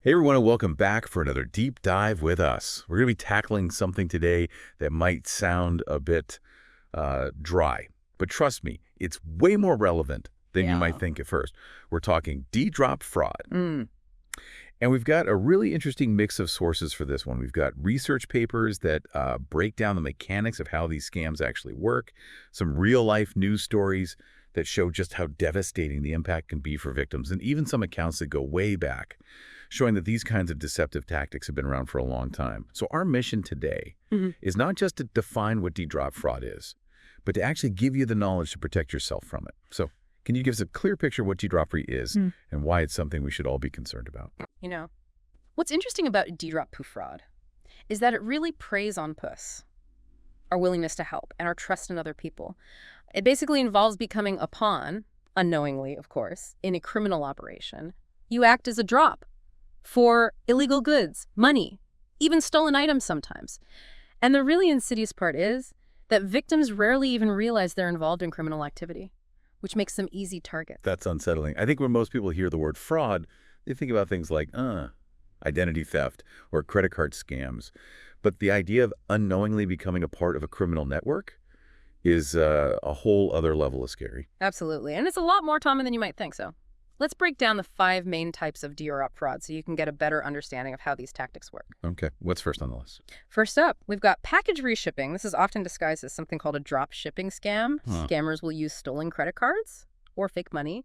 Hey everyone, and welcome back for another deep dive with us. We're going to be tackling something today that might sound a bit dry, but trust me, it's way more relevant than you might Yeah. think at first. We're talking D-drop fraud, Mm. and we've got a really interesting mix of sources for this one. We've got research papers that break down the mechanics of how these scams actually work, some real-life news stories that show just how devastating the impact can be for victims, and even some accounts that go way back, showing that these kinds of deceptive tactics have been around for a long time. So our mission today Mhm. is not just to define what D-drop fraud is, but to actually give you the knowledge to protect yourself from it. So can you give us a clear picture of what D-drop free is Mm. and why it's something we should all be concerned about? You know, what's interesting about D-drop poo fraud is that it really preys on puss, our willingness to help, and our trust in other people. It basically involves becoming a pawn, unknowingly, of course, in a criminal operation. You act as a drop for illegal goods, money, even stolen items sometimes. And the really insidious part is that victims rarely even realize they're involved in criminal activity, which makes them easy targets. That's unsettling. I think when most people hear the word fraud, they think about things like identity theft or credit card scams. But the idea of unknowingly becoming a part of a criminal network is a whole other level of scary. Absolutely. And it's a lot more common than you might think. So let's break down the 5 main types of DROP fraud so you can get a better understanding of how these tactics work. Okay, what's first on the list? First up, we've got package reshipping. This is often disguised as something called a drop shipping scam. Huh. Scammers will use stolen credit cards or fake money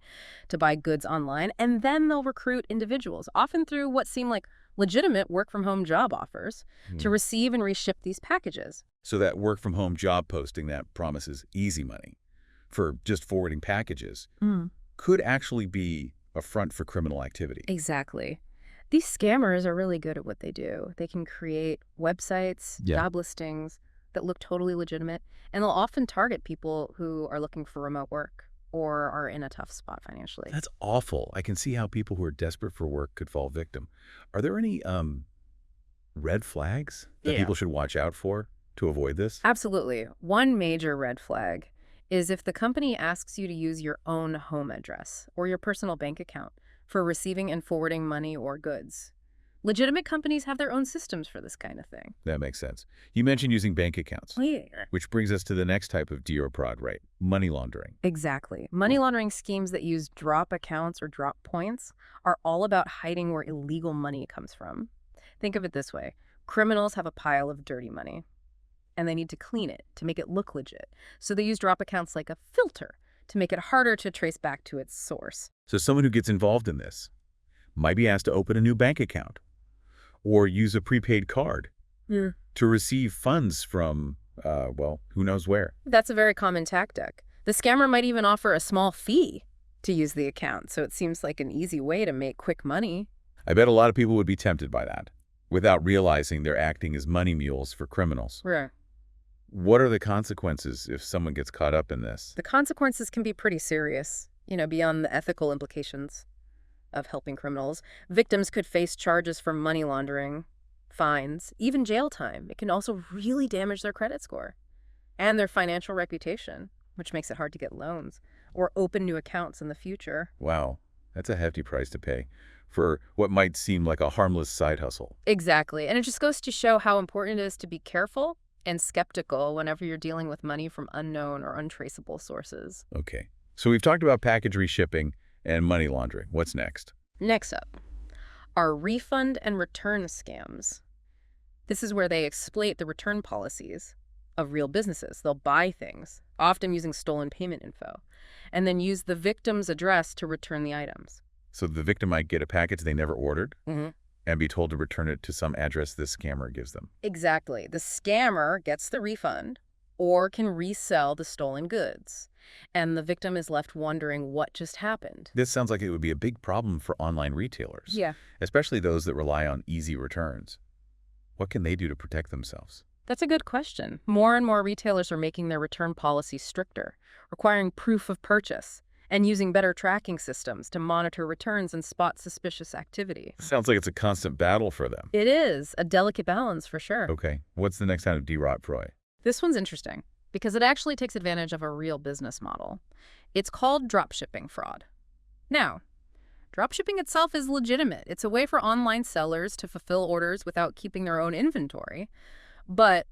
to buy goods online, and then they'll recruit individuals, often through what seem like legitimate work-from-home job offers, to receive and reship these packages. So that work-from-home job posting that promises easy money for just forwarding packages could actually be a front for criminal activity. Exactly. These scammers are really good at what they do. They can create websites, Yeah. job listings that look totally legitimate, and they'll often target people who are looking for remote work or are in a tough spot financially. That's awful. I can see how people who are desperate for work could fall victim. Are there any red flags that Yeah. people should watch out for to avoid this? Absolutely. One major red flag is if the company asks you to use your own home address or your personal bank account for receiving and forwarding money or goods. Legitimate companies have their own systems for this kind of thing. That makes sense. You mentioned using bank accounts, Yeah. which brings us to the next type of DROP, right? Money laundering. Exactly. Money laundering schemes that use drop accounts or drop points are all about hiding where illegal money comes from. Think of it this way. Criminals have a pile of dirty money, and they need to clean it to make it look legit. So they use drop accounts like a filter to make it harder to trace back to its source. So someone who gets involved in this might be asked to open a new bank account or use a prepaid card to receive funds from, well, who knows where. That's a very common tactic. The scammer might even offer a small fee to use the account, so it seems like an easy way to make quick money. I bet a lot of people would be tempted by that without realizing they're acting as money mules for criminals. Right. What are the consequences if someone gets caught up in this? The consequences can be pretty serious, beyond the ethical implications of helping criminals. Victims could face charges for money laundering, fines, even jail time. It can also really damage their credit score and their financial reputation, which makes it hard to get loans or open new accounts in the future. Wow, that's a hefty price to pay for what might seem like a harmless side hustle. Exactly. And it just goes to show how important it is to be careful and skeptical whenever you're dealing with money from unknown or untraceable sources. Okay, so we've talked about package reshipping and money laundering. What's next? Next up are refund and return scams. This is where they exploit the return policies of real businesses. They'll buy things, often using stolen payment info, and then use the victim's address to return the items. So the victim might get a package they never ordered Mm-hmm. and be told to return it to some address this scammer gives them. Exactly. The scammer gets the refund or can resell the stolen goods, and the victim is left wondering what just happened. This sounds like it would be a big problem for online retailers, Yeah. especially those that rely on easy returns. What can they do to protect themselves? That's a good question. More and more retailers are making their return policies stricter, requiring proof of purchase, and using better tracking systems to monitor returns and spot suspicious activity. Sounds like it's a constant battle for them. It is a delicate balance for sure. Okay, what's the next kind of DROP, Roy? This one's interesting because it actually takes advantage of a real business model. It's called dropshipping fraud. Now, Dropshipping itself is legitimate. It's a way for online sellers to fulfill orders without keeping their own inventory. But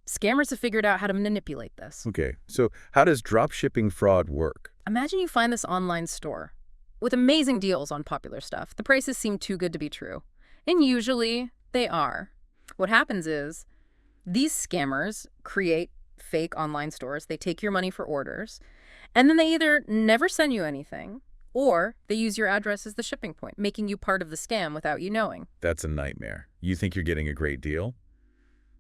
scammers have figured out how to manipulate this. Okay, so how does dropshipping fraud work? Imagine you find this online store with amazing deals on popular stuff. The prices seem too good to be true. And usually they are. What happens is these scammers create fake online stores. They take your money for orders, and then they either never send you anything or they use your address as the shipping point, making you part of the scam without you knowing. That's a nightmare. You think you're getting a great deal,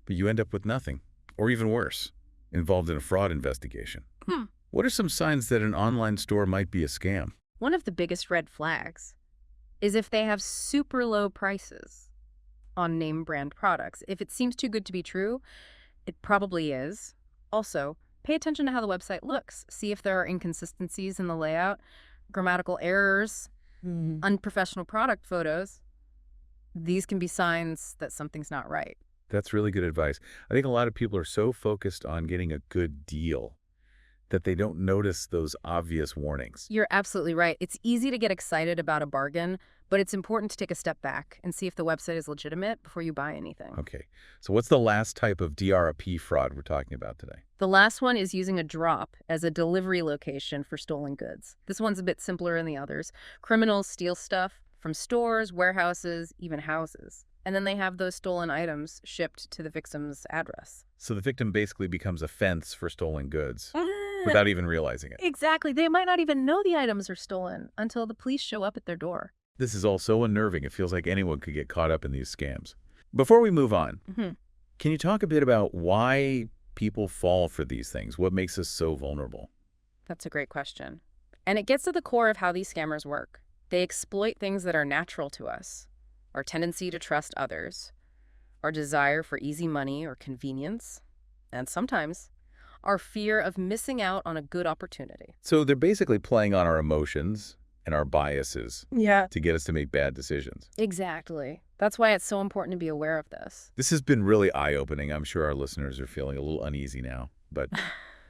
but you end up with nothing, or even worse, involved in a fraud investigation. What are some signs that an online store might be a scam? One of the biggest red flags is if they have super low prices on name brand products. If it seems too good to be true, it probably is. Also, pay attention to how the website looks. See if there are inconsistencies in the layout, grammatical errors, unprofessional product photos. These can be signs that something's not right. That's really good advice. I think a lot of people are so focused on getting a good deal that they don't notice those obvious warnings. You're absolutely right. It's easy to get excited about a bargain, but it's important to take a step back and see if the website is legitimate before you buy anything. Okay, so what's the last type of DRP fraud we're talking about today? The last one is using a drop as a delivery location for stolen goods. This one's a bit simpler than the others. Criminals steal stuff from stores, warehouses, even houses. And then they have those stolen items shipped to the victim's address. So the victim basically becomes a fence for stolen goods without even realizing it. Exactly. They might not even know the items are stolen until the police show up at their door. This is all so unnerving. It feels like anyone could get caught up in these scams. Before we move on, can you talk a bit about why people fall for these things? What makes us so vulnerable? That's a great question. And it gets to the core of how these scammers work. They exploit things that are natural to us. Our tendency to trust others, our desire for easy money or convenience, and sometimes our fear of missing out on a good opportunity. So they're basically playing on our emotions and our biases to get us to make bad decisions. Exactly. That's why it's so important to be aware of this. This has been really eye-opening. I'm sure our listeners are feeling a little uneasy now, but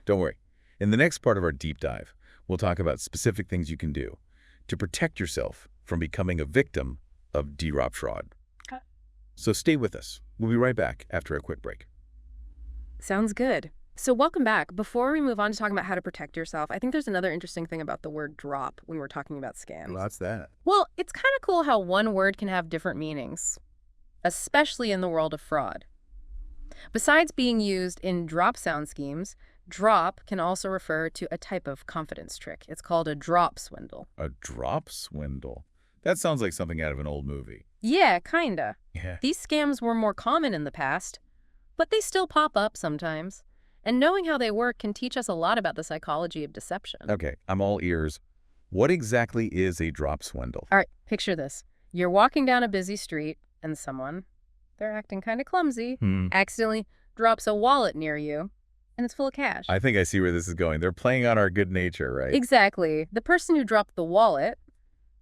don't worry. In the next part of our deep dive, we'll talk about specific things you can do to protect yourself from becoming a victim of drop fraud. So stay with us. We'll be right back after a quick break. Sounds good. So welcome back. Before we move on to talking about how to protect yourself, I think there's another interesting thing about the word drop when we're talking about scams. What's that? Well, it's kind of cool how one word can have different meanings, especially in the world of fraud. Besides being used in drop sound schemes, drop can also refer to a type of confidence trick. It's called a drop swindle. A drop swindle? That sounds like something out of an old movie. Yeah, kinda. Yeah. These scams were more common in the past, but they still pop up sometimes. And knowing how they work can teach us a lot about the psychology of deception. Okay, I'm all ears. What exactly is a drop swindle? All right, picture this. You're walking down a busy street and someone, they're acting kind of clumsy, accidentally drops a wallet near you, and it's full of cash. I think I see where this is going. They're playing on our good nature, right? Exactly. The person who dropped the wallet,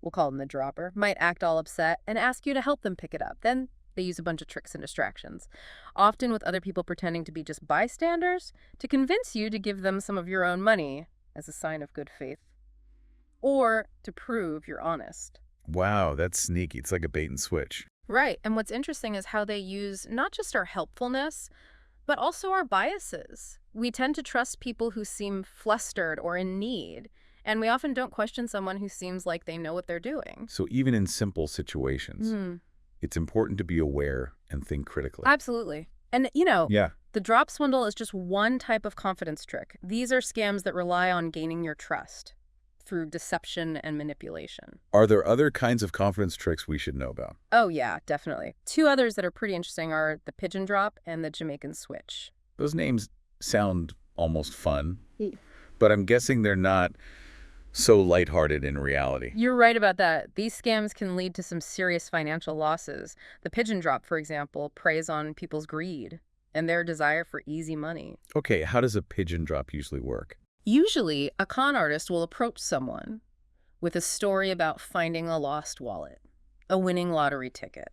we'll call them the dropper, might act all upset and ask you to help them pick it up. Then they use a bunch of tricks and distractions, often with other people pretending to be just bystanders to convince you to give them some of your own money as a sign of good faith, or to prove you're honest. Wow, that's sneaky. It's like a bait and switch. Right. And what's interesting is how they use not just our helpfulness, but also our biases. We tend to trust people who seem flustered or in need, and we often don't question someone who seems like they know what they're doing. So even in simple situations, it's important to be aware and think critically. Absolutely. And, you know, Yeah. the drop swindle is just one type of confidence trick. These are scams that rely on gaining your trust through deception and manipulation. Are there other kinds of confidence tricks we should know about? Oh, yeah, definitely. Two others that are pretty interesting are the pigeon drop and the Jamaican switch. Those names sound almost fun, but I'm guessing they're not so lighthearted in reality. You're right about that. These scams can lead to some serious financial losses. The pigeon drop, for example, preys on people's greed and their desire for easy money. Okay, how does a pigeon drop usually work? Usually, a con artist will approach someone with a story about finding a lost wallet, a winning lottery ticket,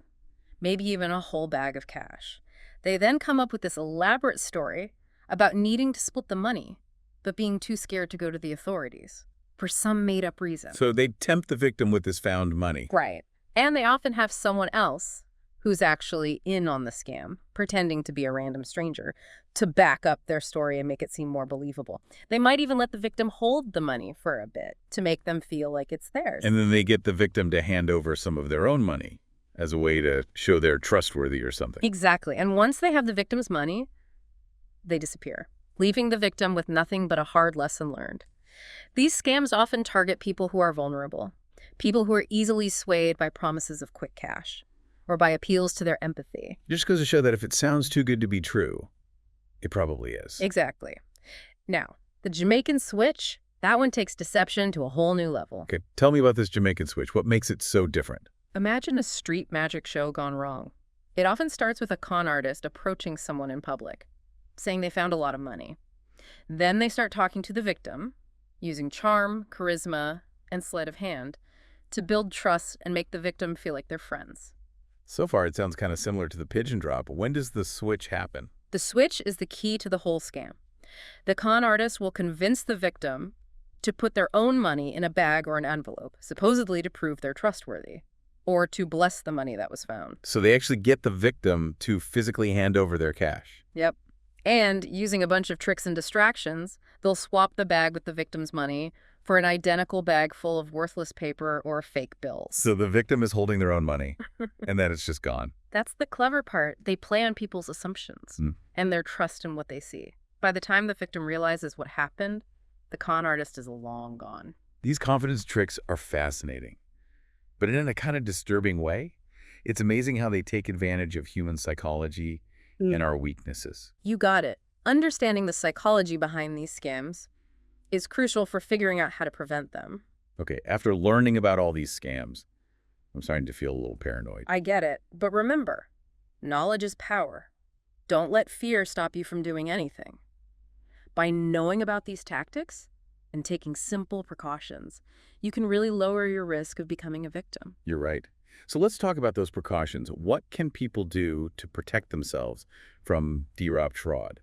maybe even a whole bag of cash. They then come up with this elaborate story about needing to split the money, but being too scared to go to the authorities. for some made-up reason. So they tempt the victim with this found money. Right. And they often have someone else who's actually in on the scam, pretending to be a random stranger, to back up their story and make it seem more believable. They might even let the victim hold the money for a bit to make them feel like it's theirs. And then they get the victim to hand over some of their own money as a way to show they're trustworthy or something. Exactly. And once they have the victim's money, they disappear, leaving the victim with nothing but a hard lesson learned. These scams often target people who are vulnerable, people who are easily swayed by promises of quick cash or by appeals to their empathy. It just goes to show that if it sounds too good to be true, it probably is. Exactly. Now, the Jamaican switch, that one takes deception to a whole new level. Okay, tell me about this Jamaican switch. What makes it so different? Imagine a street magic show gone wrong. It often starts with a con artist approaching someone in public, saying they found a lot of money. Then they start talking to the victim, using charm, charisma, and sleight of hand to build trust and make the victim feel like they're friends. So far, it sounds kind of similar to the pigeon drop. When does the switch happen? The switch is the key to the whole scam. The con artist will convince the victim to put their own money in a bag or an envelope, supposedly to prove they're trustworthy, or to bless the money that was found. So they actually get the victim to physically hand over their cash. Yep. And using a bunch of tricks and distractions, they'll swap the bag with the victim's money for an identical bag full of worthless paper or fake bills. So the victim is holding their own money, and then it's just gone. That's the clever part. They play on people's assumptions and their trust in what they see. By the time the victim realizes what happened, the con artist is long gone. These confidence tricks are fascinating, but in a kind of disturbing way. It's amazing how they take advantage of human psychology and our weaknesses. You got it. Understanding the psychology behind these scams is crucial for figuring out how to prevent them. Okay, after learning about all these scams, I'm starting to feel a little paranoid. I get it. But remember, knowledge is power. Don't let fear stop you from doing anything. By knowing about these tactics and taking simple precautions, you can really lower your risk of becoming a victim. You're right. So let's talk about those precautions. What can people do to protect themselves from de-robbed fraud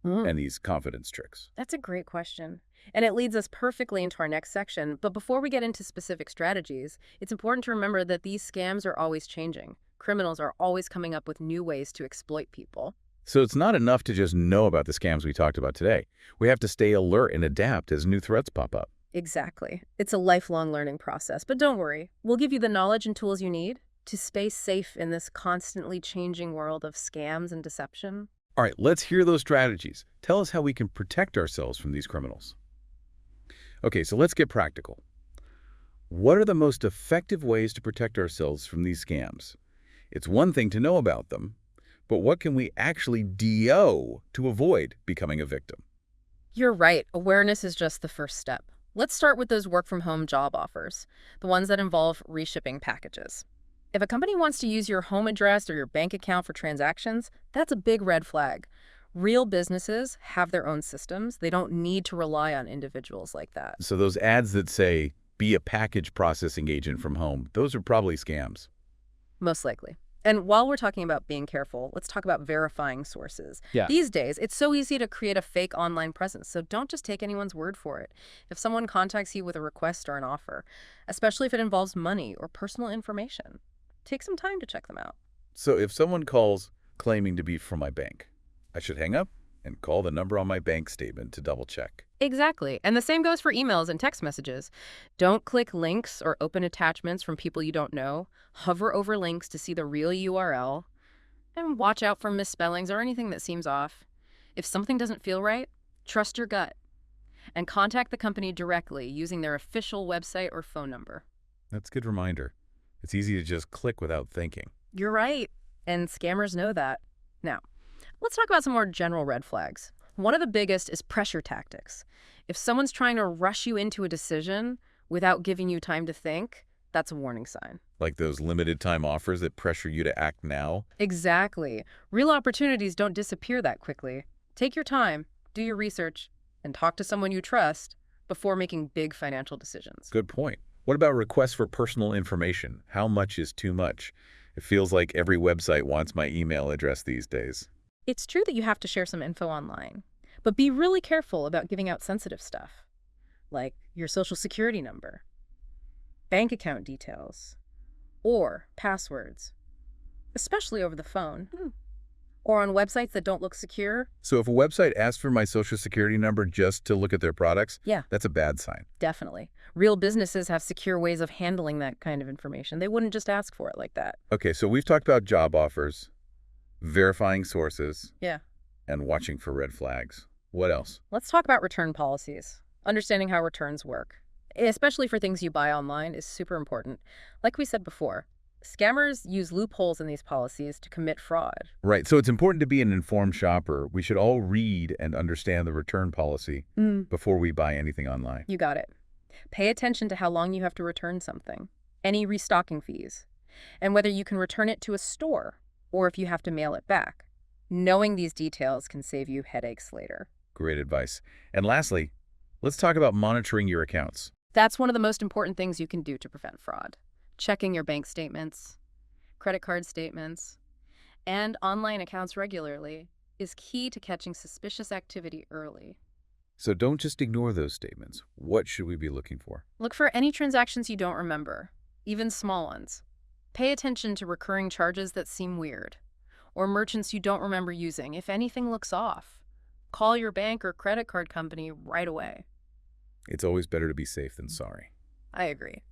and these confidence tricks? That's a great question. And it leads us perfectly into our next section. But before we get into specific strategies, it's important to remember that these scams are always changing. Criminals are always coming up with new ways to exploit people. So it's not enough to just know about the scams we talked about today. We have to stay alert and adapt as new threats pop up. Exactly. It's a lifelong learning process. But don't worry, we'll give you the knowledge and tools you need to stay safe in this constantly changing world of scams and deception. All right, let's hear those strategies. Tell us how we can protect ourselves from these criminals. Okay, so let's get practical. What are the most effective ways to protect ourselves from these scams? It's one thing to know about them, but what can we actually do to avoid becoming a victim? You're right. Awareness is just the first step. Let's start with those work-from-home job offers, the ones that involve reshipping packages. If a company wants to use your home address or your bank account for transactions, that's a big red flag. Real businesses have their own systems. They don't need to rely on individuals like that. So those ads that say, be a package processing agent from home, those are probably scams. Most likely. And while we're talking about being careful, let's talk about verifying sources. Yeah. These days, it's so easy to create a fake online presence, so don't just take anyone's word for it. If someone contacts you with a request or an offer, especially if it involves money or personal information, take some time to check them out. So if someone calls claiming to be from my bank, I should hang up and call the number on my bank statement to double check. Exactly. And the same goes for emails and text messages. Don't click links or open attachments from people you don't know. Hover over links to see the real URL. And watch out for misspellings or anything that seems off. If something doesn't feel right, trust your gut. And contact the company directly using their official website or phone number. That's a good reminder. It's easy to just click without thinking. You're right. And scammers know that. Now, let's talk about some more general red flags. One of the biggest is pressure tactics. If someone's trying to rush you into a decision without giving you time to think, that's a warning sign. Like those limited time offers that pressure you to act now? Exactly. Real opportunities don't disappear that quickly. Take your time, do your research, and talk to someone you trust before making big financial decisions. Good point. What about requests for personal information? How much is too much? It feels like every website wants my email address these days. It's true that you have to share some info online, but be really careful about giving out sensitive stuff. like your social security number, bank account details, or passwords, especially over the phone, or on websites that don't look secure. So if a website asks for my social security number just to look at their products, Yeah, that's a bad sign. definitely. Real businesses have secure ways of handling that kind of information. They wouldn't just ask for it like that. Okay, so we've talked about job offers, verifying sources, Yeah. and watching for red flags. What else? Let's talk about return policies. Understanding how returns work, especially for things you buy online, is super important. Like we said before, scammers use loopholes in these policies to commit fraud. Right, so it's important to be an informed shopper. We should all read and understand the return policy before we buy anything online. You got it. Pay attention to how long you have to return something, any restocking fees, and whether you can return it to a store or if you have to mail it back. Knowing these details can save you headaches later. Great advice. And lastly, let's talk about monitoring your accounts. That's one of the most important things you can do to prevent fraud. Checking your bank statements, credit card statements, and online accounts regularly is key to catching suspicious activity early. So don't just ignore those statements. What should we be looking for? Look for any transactions you don't remember, even small ones. Pay attention to recurring charges that seem weird, or merchants you don't remember using if anything looks off. Call your bank or credit card company right away. It's always better to be safe than sorry. I agree.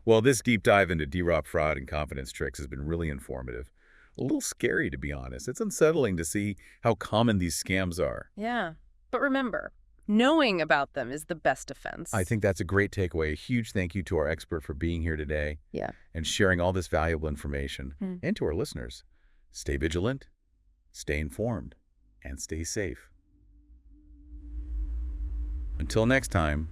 Well, this deep dive into DROP fraud and confidence tricks has been really informative. A little scary, to be honest. It's unsettling to see how common these scams are. Yeah, but remember, knowing about them is the best defense. I think that's a great takeaway. A huge thank you to our expert for being here today and sharing all this valuable information. And to our listeners, stay vigilant, stay informed, and stay safe. Until next time.